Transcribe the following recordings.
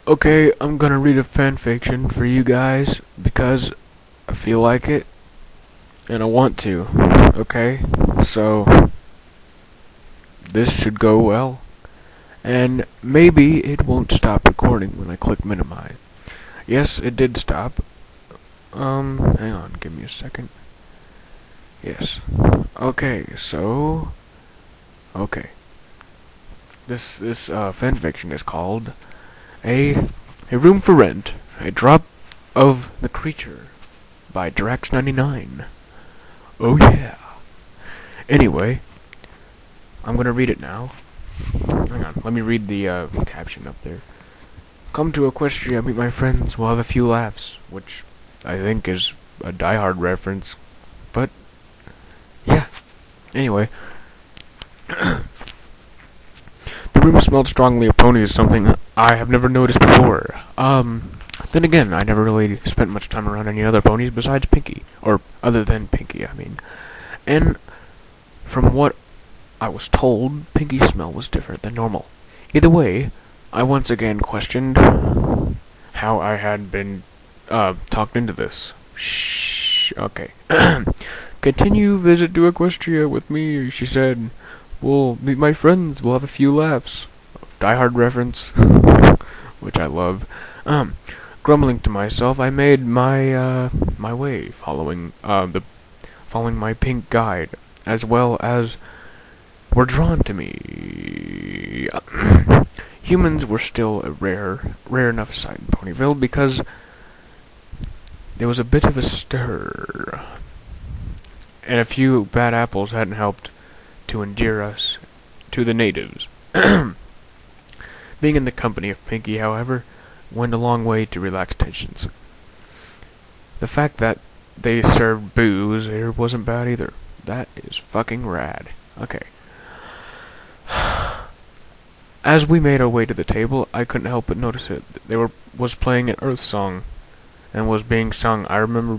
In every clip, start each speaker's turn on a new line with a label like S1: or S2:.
S1: Okay, I'm gonna read a fanfiction for you guys because I feel like it and I want to. Okay? So, this should go well. And maybe it won't stop recording when I click minimize. Yes, it did stop. Hang on, give me a second. Yes. Okay, so. Okay. This fanfiction is called A Room for Rent, A Drop of the Creature by Drax99. Oh yeah. Anyway, I'm gonna read it now. Hang on, let me read the caption up there. Come to Equestria, meet my friends, we'll have a few laughs, which I think is a Die Hard reference, but yeah. Anyway, the room smelled strongly of ponies, something I have never noticed before. Then again, I never really spent much time around any other ponies besides Pinky, or other than Pinky, I mean. And from what I was told, Pinky's smell was different than normal. Either way, I once again questioned how I had been talked into this. Shh. Okay. Continue visit to Equestria with me, she said. We'll meet my friends. We'll have a few laughs. Die Hard reference, which I love. Grumbling to myself, I made my way, following my pink guide, as well as were drawn to me. Humans were still a rare enough sight in Ponyville because there was a bit of a stir, and a few bad apples hadn't helped to endear us to the natives. Being in the company of Pinky, however, went a long way to relax tensions. The fact that they served booze here wasn't bad either. That is fucking rad. Okay. As we made our way to the table, I couldn't help but notice it. Was playing an Earth song, and was being sung. I remember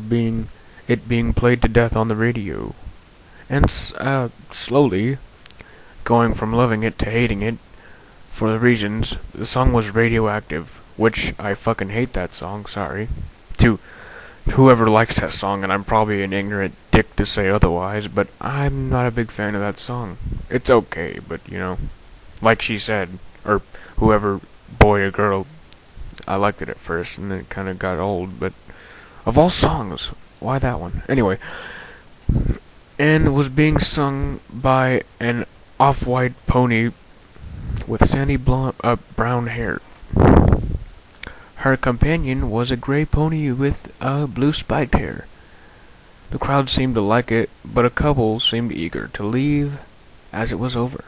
S1: it being played to death on the radio. And slowly, going from loving it to hating it, for the reasons, the song was radioactive, which I fucking hate that song, sorry. To whoever likes that song, and I'm probably an ignorant dick to say otherwise, but I'm not a big fan of that song. It's okay, but like she said, or whoever, boy or girl, I liked it at first, and then it kinda got old, but of all songs, why that one? Anyway, and was being sung by an off-white pony with sandy brown hair. Her companion was a gray pony with blue spiked hair. The crowd seemed to like it, but a couple seemed eager to leave as it was over.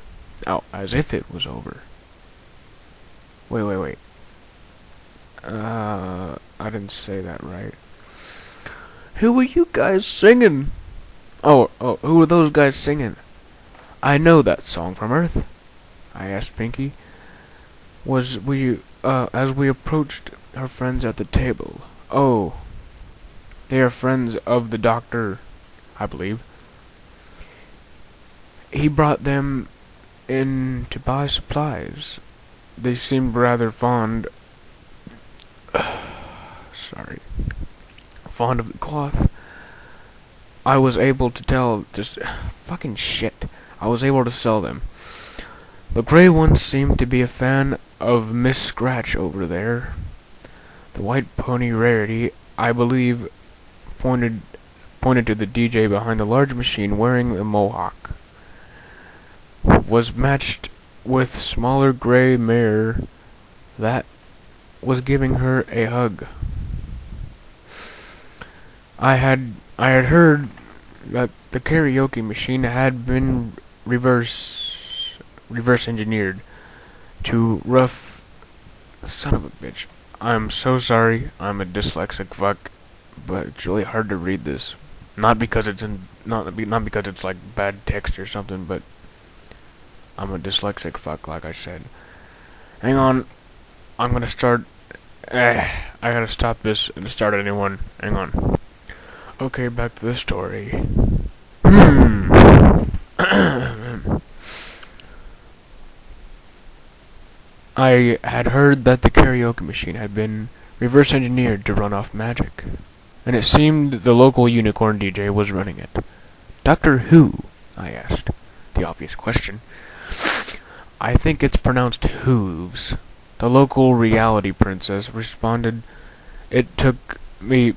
S1: Oh, as if it was over. Wait. I didn't say that right. Who were you guys singing? Oh, who were those guys singing? I know that song from Earth, I asked Pinky. As we approached our friends at the table. Oh, they are friends of the doctor, I believe. He brought them in to buy supplies. They seemed rather fond of the cloth. I was able to tell, just fucking shit. I was able to sell them. The gray one seemed to be a fan of Miss Scratch over there. The white pony Rarity, I believe, pointed to the DJ behind the large machine wearing a mohawk. Was matched with smaller gray mare that was giving her a hug. I had heard that the karaoke machine had been reverse engineered to rough son of a bitch. I'm so sorry. I'm a dyslexic fuck, but it's really hard to read this. Not because it's like bad text or something, but I'm a dyslexic fuck, like I said. Hang on. I'm gonna start. I gotta stop this and start a new one. Hang on. Okay, back to the story. I had heard that the karaoke machine had been reverse engineered to run off magic, and it seemed the local unicorn DJ was running it. Doctor Who? I asked. The obvious question. I think it's pronounced hooves. The local reality princess responded. It took me...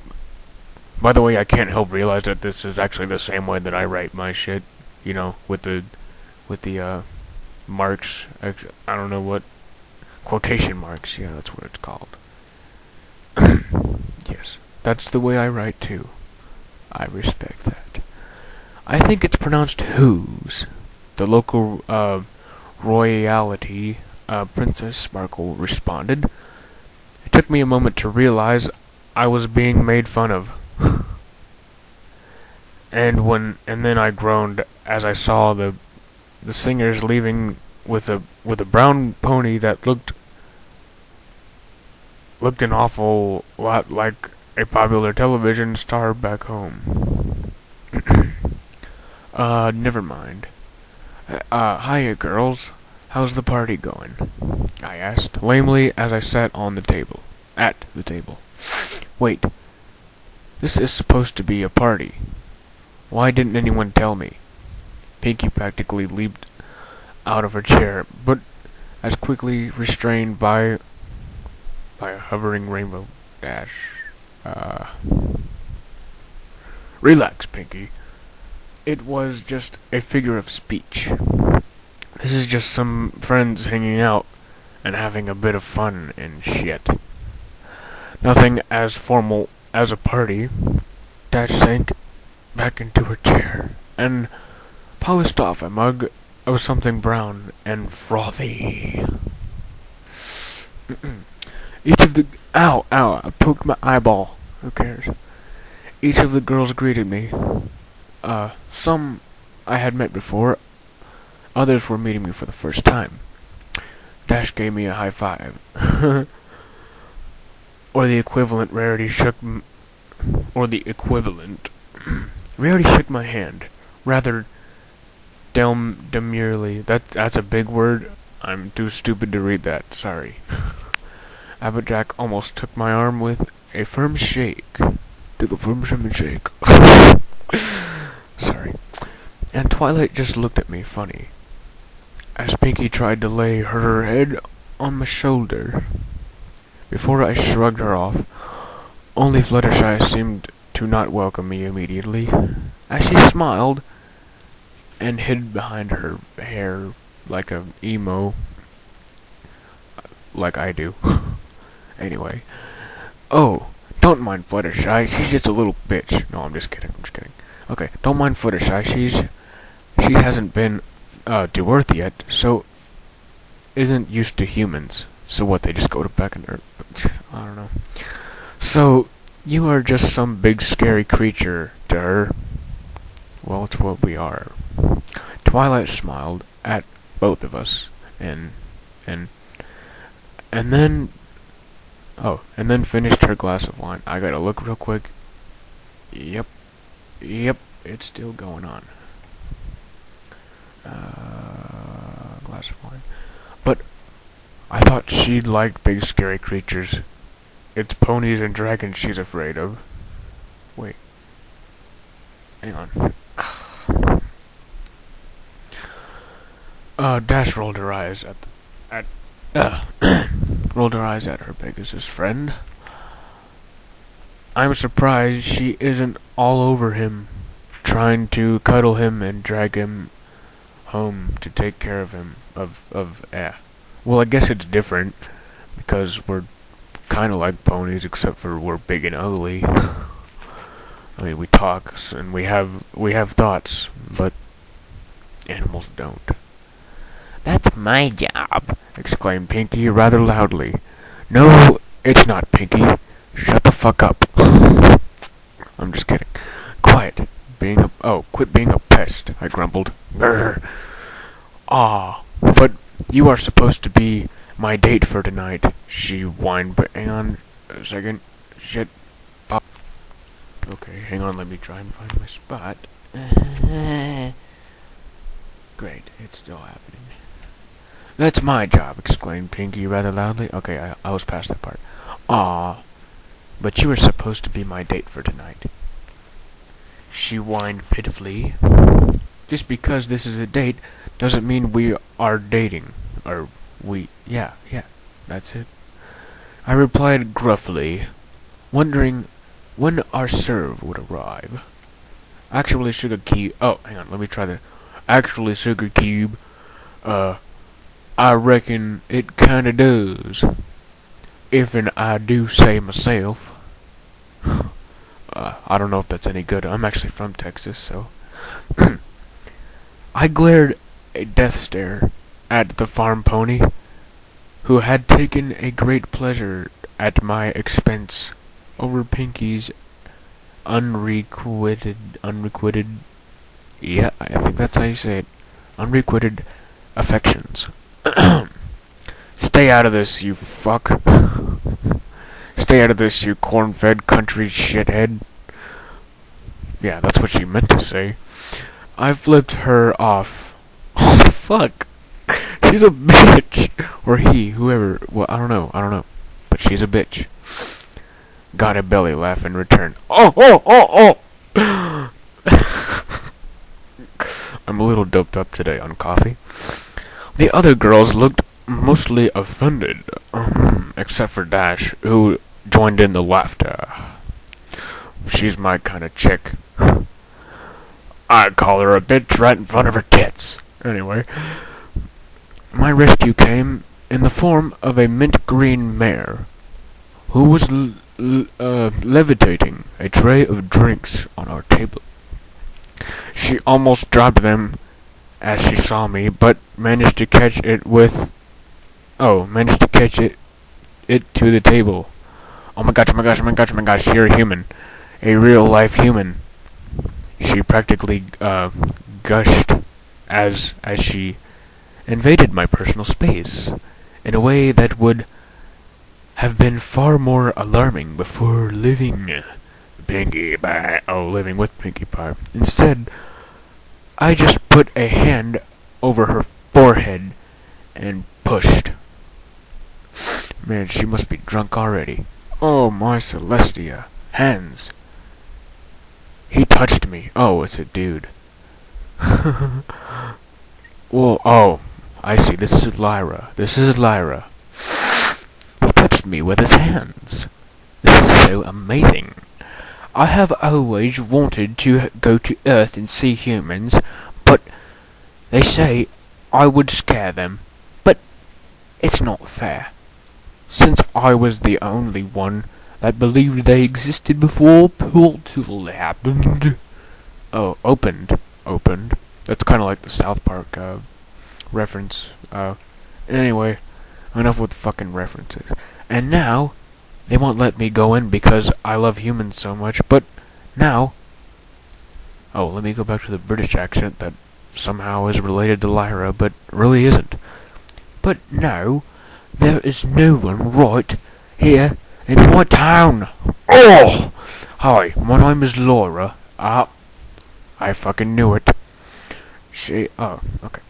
S1: By the way, I can't help realize that this is actually the same way that I write my shit. You know, with the marks. I don't know what... Quotation marks. Yeah, that's what it's called. Yes, that's the way I write too. I respect that. I think it's pronounced hooves. The local, royalty, Princess Sparkle responded. It took me a moment to realize I was being made fun of. and then I groaned as I saw the singers leaving with a brown pony that looked an awful lot like a popular television star back home. Never mind. Hiya, girls. How's the party going? I asked, lamely, as I sat on the table. At the table. Wait. This is supposed to be a party. Why didn't anyone tell me? Pinky practically leaped out of her chair, but as quickly restrained by a hovering rainbow dash. Relax, Pinky. It was just a figure of speech. This is just some friends hanging out and having a bit of fun and shit. Nothing as formal as a party. Dash sank back into her chair and polished off a mug of something brown and frothy. Each of the... Ow! I poked my eyeball. Who cares? Each of the girls greeted me. Some I had met before. Others were meeting me for the first time. Dash gave me a high five. Or the equivalent. Rarity shook my hand. Rather demurely. That's a big word. I'm too stupid to read that. Sorry. Applejack almost took my arm with a firm shake. Took a firm shake. Sorry. And Twilight just looked at me funny, as Pinky tried to lay her head on my shoulder. Before I shrugged her off, only Fluttershy seemed to not welcome me immediately, as she smiled and hid behind her hair like a emo, like I do. Anyway. Oh, don't mind Fluttershy, she's just a little bitch. No, I'm just kidding. Okay, don't mind Fluttershy, she hasn't been, to Earth yet, so isn't used to humans. So what, they just go to back in Earth? I don't know. So, you are just some big scary creature to her. Well, it's what we are. Twilight smiled at both of us, and then finished her glass of wine. I gotta look real quick. Yep, it's still going on. Glass of wine. But I thought she liked big scary creatures. It's ponies and dragons she's afraid of. Wait. Hang on. Dash rolled her eyes rolled her eyes at her Pegasus friend. I'm surprised she isn't all over him, trying to cuddle him and drag him home to take care of him. Well, I guess it's different, because we're kind of like ponies, except for we're big and ugly. I mean, we talk, and we have thoughts, but animals don't. That's my job, exclaimed Pinky rather loudly. No, it's not, Pinky. Shut the fuck up. I'm just kidding. Quiet. Quit being a pest, I grumbled. Grr. But you are supposed to be my date for tonight, she whined, but hang on a second. Shit. Pop. Okay, hang on, let me try and find my spot. Great, it's still happening. That's my job, exclaimed Pinky rather loudly. Okay, I was past that part. Aw, but you were supposed to be my date for tonight. She whined pitifully. Just because this is a date doesn't mean we are dating. Or yeah, that's it. I replied gruffly, wondering when our serve would arrive. Actually, Sugar Cube. Oh, hang on, let me try that. Actually, Sugar Cube, I reckon it kinda does. If'n I do say myself. I don't know if that's any good. I'm actually from Texas, so. I glared a death stare at the farm pony, who had taken a great pleasure at my expense over Pinky's unrequited, yeah, I think that's how you say it, unrequited affections. Stay out of this, you fuck. Stay out of this, you corn-fed country shithead. Yeah, that's what she meant to say. I flipped her off. Oh, fuck. She's a bitch. Or he, whoever. Well, I don't know. But she's a bitch. Got a belly laugh in return. Oh! I'm a little doped up today on coffee. The other girls looked mostly offended, except for Dash, who joined in the laughter. She's my kind of chick. I call her a bitch right in front of her tits. Anyway, my rescue came in the form of a mint green mare, who was levitating a tray of drinks on our table. She almost dropped them as she saw me, but managed to catch it to the table. Oh my gosh, you're a human. A real life human. She practically gushed as she invaded my personal space in a way that would have been far more alarming before living with Pinkie Pie. Instead, I just put a hand over her forehead and pushed. Man, she must be drunk already. Oh, my Celestia. Hands. He touched me. Oh, it's a dude. Well, oh, I see. This is Lyra. He touched me with his hands. This is so amazing. I have always wanted to go to Earth and see humans, but they say I would scare them. But it's not fair, since I was the only one that believed they existed before Portal happened. Oh, opened. That's kind of like the South Park reference. Anyway, enough with fucking references. And now, they won't let me go in because I love humans so much, but now... Oh, let me go back to the British accent that somehow is related to Lyra, but really isn't. But now, there is no one right here in my town. Oh! Hi, my name is Laura. I fucking knew it. Okay.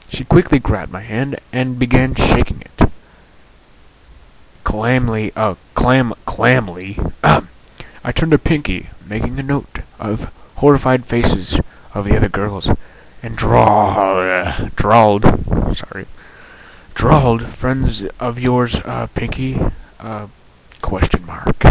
S1: She quickly grabbed my hand and began shaking it. Clamly. I turned to Pinky, making a note of horrified faces of the other girls, and drawled, friends of yours, Pinky, question mark.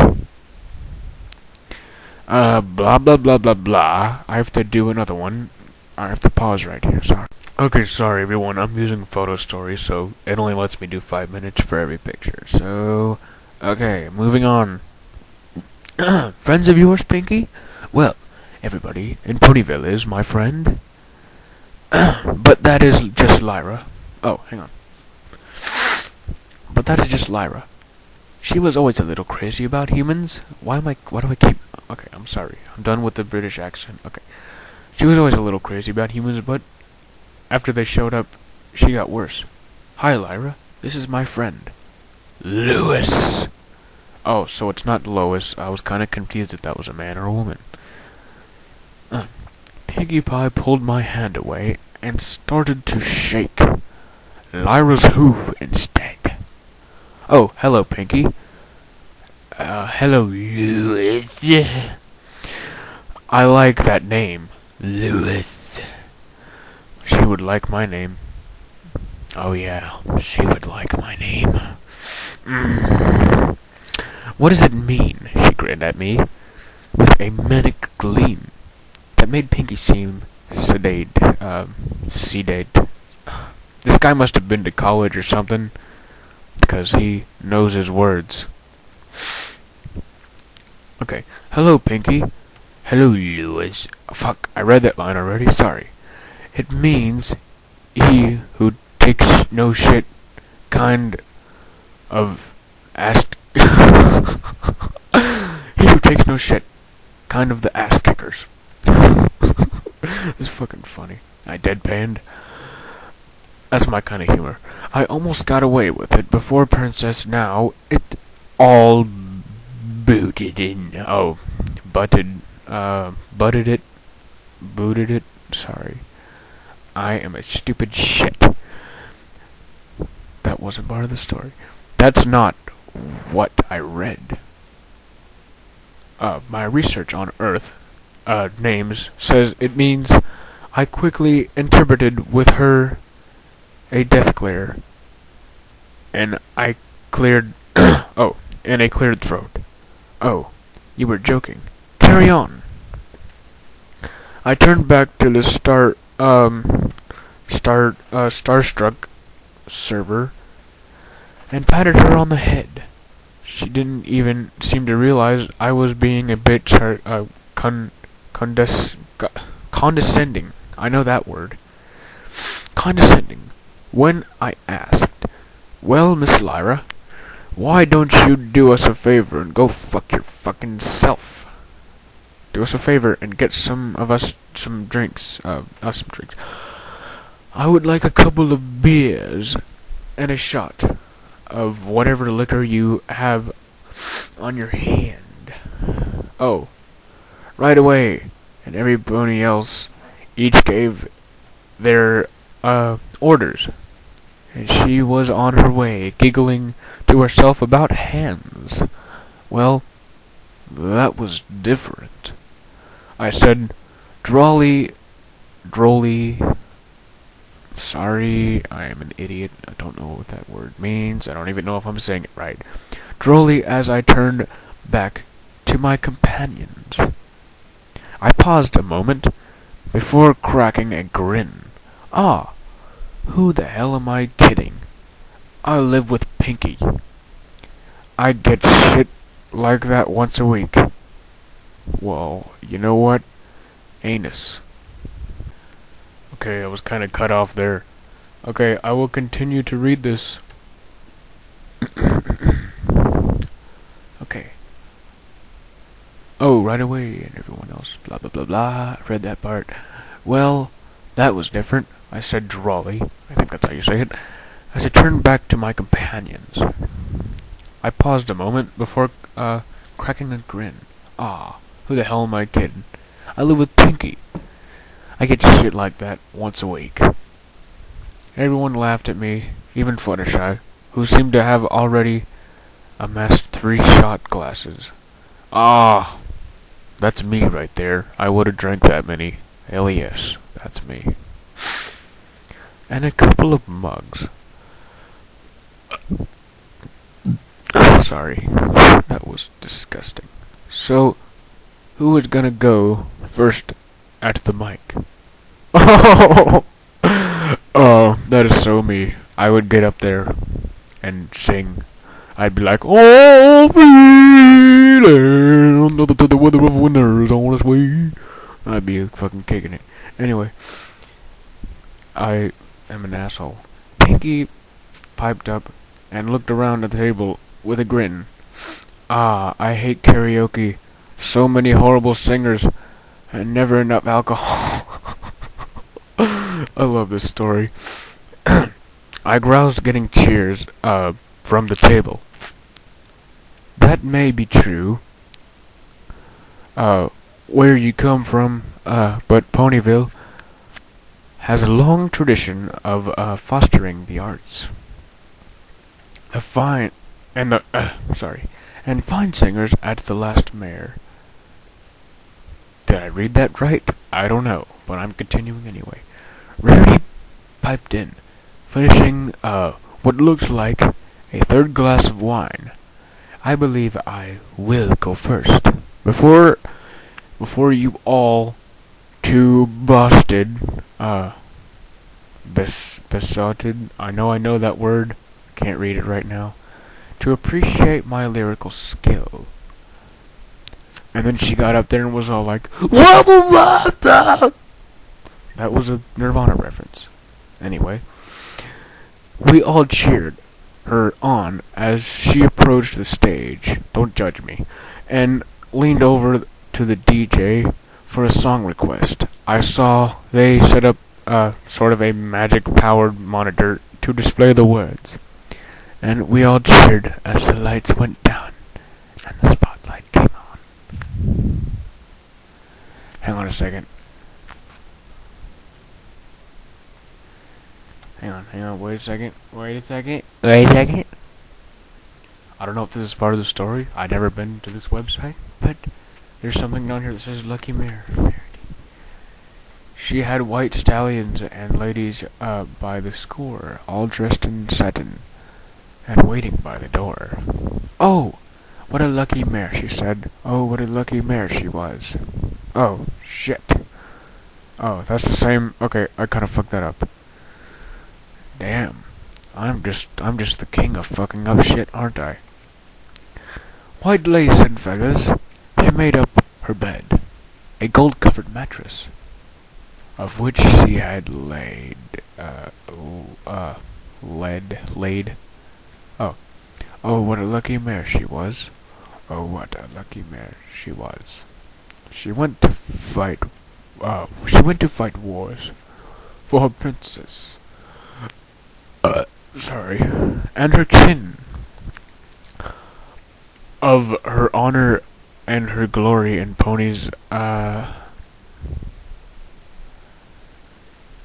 S1: Blah blah blah blah blah. I have to do another one. I have to pause right here, sorry. Okay, sorry everyone, I'm using Photo Story, so it only lets me do 5 minutes for every picture. So, okay, moving on. Friends of yours, Pinky? Well, everybody in Ponyville is my friend. But that is just Lyra. Oh, hang on. But that is just Lyra. She was always a little crazy about humans. Why do I keep... Okay, I'm sorry. I'm done with the British accent. Okay. She was always a little crazy about humans, but after they showed up, she got worse. Hi, Lyra. This is my friend. Lewis. Oh, so it's not Lois. I was kind of confused if that was a man or a woman. Pinkie Pie pulled my hand away and started to shake. Lyra's who instead. Oh, hello, Pinky. Hello, Lewis. I like that name, Lewis. She would like my name. Oh yeah, she would like my name. What does it mean? She grinned at me with a manic gleam that made Pinky seem sedate. This guy must have been to college or something, because he knows his words. Okay, hello, Pinky. Hello, Lewis. Fuck, I read that line already, sorry. It means he who takes no shit kind of ass... he who takes no shit kind of the ass kickers. This is fucking funny. I deadpanned. That's my kind of humor. I almost got away with it before Princess Now. It all booted in. Oh, butted it. Sorry. I am a stupid shit. That wasn't part of the story. That's not what I read. My research on Earth, names, says it means I quickly interpreted with her a death glare. And I cleared... and a cleared throat. Oh, you were joking. Carry on. I turned back to the starstruck server and patted her on the head. She didn't even seem to realize I was being a bit condescending. I know that word. Condescending. When I asked, "Well, Miss Lyra, why don't you do us a favor and go fuck your fucking self? Do us a favor and get some drinks. I would like a couple of beers and a shot of whatever liquor you have on your hand." Oh, right away. And everybody else each gave their orders. And she was on her way, giggling to herself about hands. Well, that was different. I said, drolly, sorry, I am an idiot. I don't know what that word means. I don't even know if I'm saying it right. Drolly as I turned back to my companions. I paused a moment before cracking a grin. Ah, who the hell am I kidding? I live with Pinky. I get shit like that once a week. Well, you know what? Anus. Okay, I was kind of cut off there. Okay, I will continue to read this. Okay. Oh, right away, and everyone else, blah blah blah blah. Read that part. Well, that was different, I said drolly. I think that's how you say it. As I turned back to my companions. I paused a moment before cracking a grin. Ah, who the hell am I kidding? I live with Pinky. I get shit like that once a week. Everyone laughed at me, even Fluttershy, who seemed to have already amassed 3 shot glasses. Ah, that's me right there. I would have drank that many. Hell yes, that's me. And a couple of mugs. Sorry, that was disgusting. So, who is gonna go first at the mic? Oh, that is so me. I would get up there and sing. I'd be like, "Oh, feeling another to the weather of winners on its way." I'd be fucking kicking it. Anyway, I am an asshole. Pinky piped up and looked around at the table with a grin. Ah, I hate karaoke. So many horrible singers and never enough alcohol. I love this story. I groused, getting cheers from the table. That may be true. Where you come from, but Ponyville, has a long tradition of fostering the arts. A fine and the sorry, and fine singers at the last mayor. Did I read that right? I don't know, but I'm continuing anyway. Rarity piped in, finishing what looks like a third glass of wine. I believe I will go first. Before you all too busted, besotted, I know that word, can't read it right now, to appreciate my lyrical skill. And then she got up there and was all like, that was a Nirvana reference. Anyway, we all cheered her on as she approached the stage, don't judge me, and leaned over to the DJ for a song request. I saw they set up sort of a magic-powered monitor to display the words, and we all cheered as the lights went down and the spotlight came on. Hang on a second. Hang on, wait a second. I don't know if this is part of the story. I've never been to this website, but there's something down here that says Lucky Mare. She had white stallions and ladies by the score, all dressed in satin, and waiting by the door. Oh, what a lucky mare, she said. Oh, what a lucky mare she was. Oh, shit. Oh, that's the same. Okay, I kind of fucked that up. Damn. I'm just the king of fucking up shit, aren't I? White lace and feathers had made up her bed, a gold-covered mattress, of which she had laid. Oh, what a lucky mare she was. Oh, what a lucky mare she was. She went to fight wars for her princess. Sorry, and her kin. Of her honor and her glory and ponies, oh,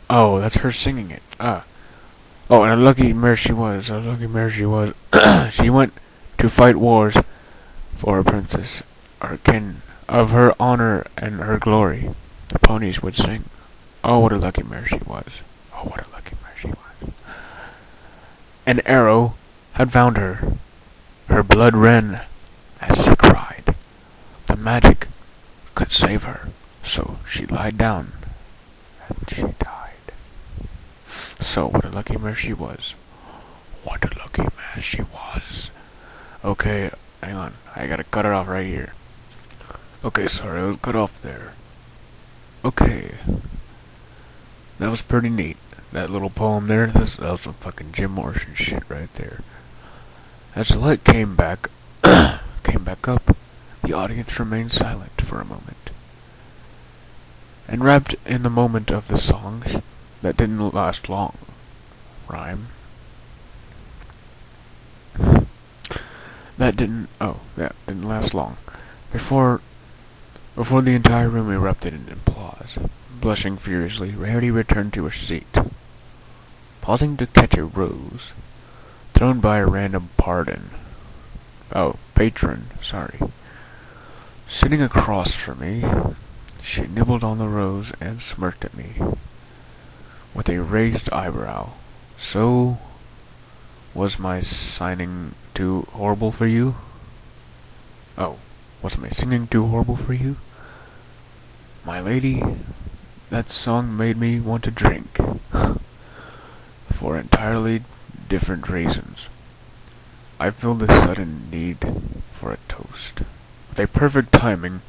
S1: that's her singing it. Oh, and a lucky mare she was, She went to fight wars for her princess, her kin. Of her honor and her glory, the ponies would sing. Oh, what a lucky mare she was. Oh, what a lucky mare she was. An arrow had found her. Her blood ran as she cried. The magic could save her, so she lied down, and she died. So, what a lucky mare she was. What a lucky mare she was. Okay, hang on. I gotta cut it off right here. Okay, sorry, I was cut off there. Okay. That was pretty neat. That little poem there, that was some fucking Jim Morrison shit right there. As the light came back up, the audience remained silent for a moment. And wrapped in the moment of the songs that didn't last long. Rhyme. Didn't last long. Before the entire room erupted in applause. Blushing furiously, Rarity returned to her seat. Pausing to catch a rose, thrown by a random patron, sorry. Sitting across from me, she nibbled on the rose and smirked at me, with a raised eyebrow. So, was my signing too horrible for you? Oh, was my singing too horrible for you? My lady, that song made me want to drink. For entirely different reasons. I feel this sudden need for a toast. With a perfect timing,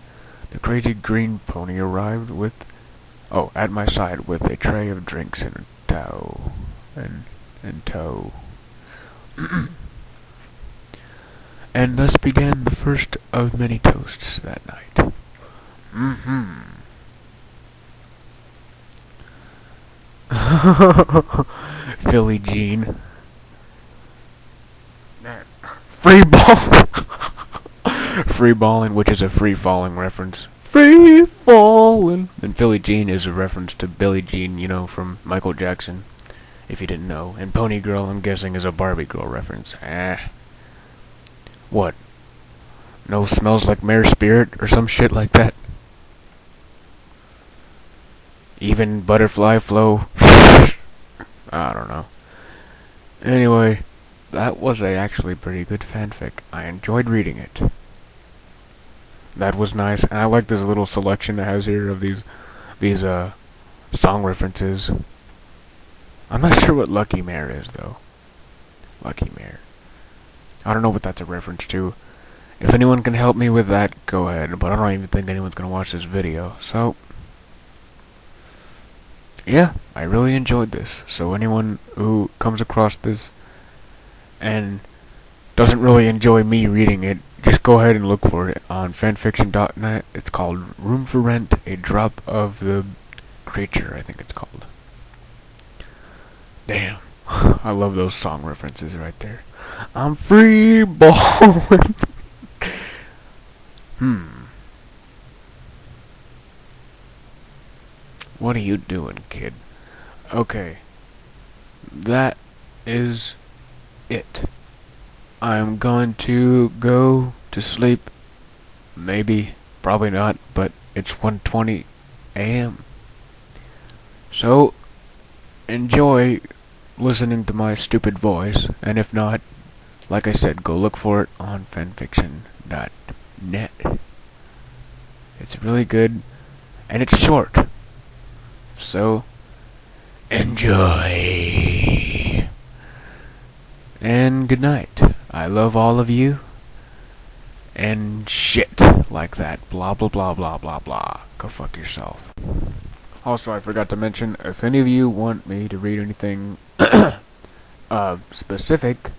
S1: the crazy green pony arrived at my side with a tray of drinks in tow. And thus began the first of many toasts that night. Philly Jean. Free ball. Free balling, which is a free falling reference. free falling. And Billie Jean is a reference to Billie Jean, you know, from Michael Jackson, if you didn't know. And Pony Girl, I'm guessing, is a Barbie Girl reference. What? No smells like Mare Spirit or some shit like that? Even Butterfly Flow? I don't know. Anyway, that was actually pretty good fanfic. I enjoyed reading it. That was nice, and I like this little selection it has here of these song references. I'm not sure what Lucky Mare is, though. Lucky Mare. I don't know what that's a reference to. If anyone can help me with that, go ahead, but I don't even think anyone's gonna watch this video, so... yeah, I really enjoyed this. So anyone who comes across this and doesn't really enjoy me reading it, just go ahead and look for it on fanfiction.net. It's called Room for Rent, A Drop of the Creature, I think it's called. Damn. I love those song references right there. I'm free balling. What are you doing, kid? Okay. That is it. I'm going to go to sleep. Maybe. Probably not, but it's 1:20 a.m. So, enjoy listening to my stupid voice, and if not, like I said, go look for it on fanfiction.net. It's really good, and it's short. So, enjoy. And good night. I love all of you. And shit like that. Blah blah blah blah blah blah. Go fuck yourself. Also, I forgot to mention, if any of you want me to read anything specific,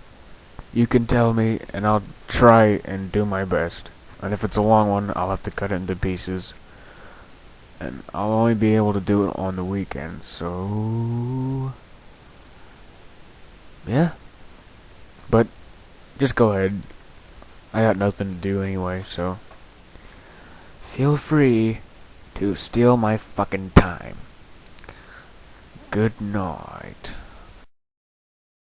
S1: you can tell me, and I'll try and do my best. And if it's a long one, I'll have to cut it into pieces. And I'll only be able to do it on the weekend, so... yeah. But, just go ahead. I got nothing to do anyway, so... feel free to steal my fucking time. Good night.